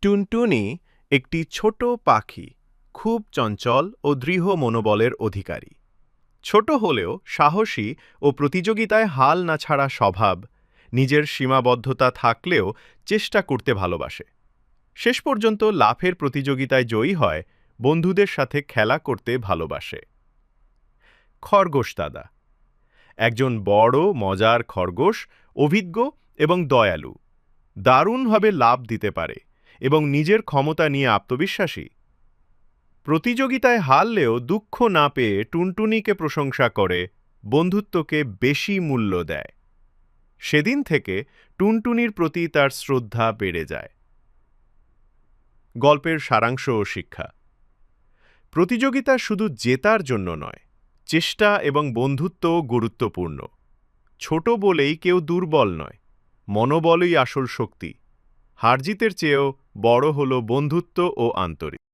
টুনটুনি একটি ছোট পাখি, খুব চঞ্চল ও দৃঢ় মনোবলের অধিকারী। ছোট হলেও সাহসী ও প্রতিযোগিতায় হাল না ছাড়া স্বভাব, নিজের সীমাবদ্ধতা থাকলেও চেষ্টা করতে ভালোবাসে। শেষ পর্যন্ত লাফের প্রতিযোগিতায় জয়ী হয়, বন্ধুদের সাথে খেলা করতে ভালোবাসে। খরগোশ দাদা একজন বড় মজার খরগোশ, অভিজ্ঞ এবং দয়ালু। দারুণভাবে লাফ দিতে পারে এবং নিজের ক্ষমতা নিয়ে আত্মবিশ্বাসী। প্রতিযোগিতায় হারলেও দুঃখ না পেয়ে টুনটুনিকে প্রশংসা করে, বন্ধুত্বকে বেশি মূল্য দেয়। সেদিন থেকে টুনটুনির প্রতি তার শ্রদ্ধা বেড়ে যায়। গল্পের সারাংশ ও শিক্ষা: প্রতিযোগিতা শুধু জেতার জন্য নয়, চেষ্টা এবং বন্ধুত্বও গুরুত্বপূর্ণ। ছোট বলেই কেউ দুর্বল নয়, মনোবলই আসল শক্তি। হার জিতের চেয়েও বড় হলো বন্ধুত্ব ও আন্তরিকতা।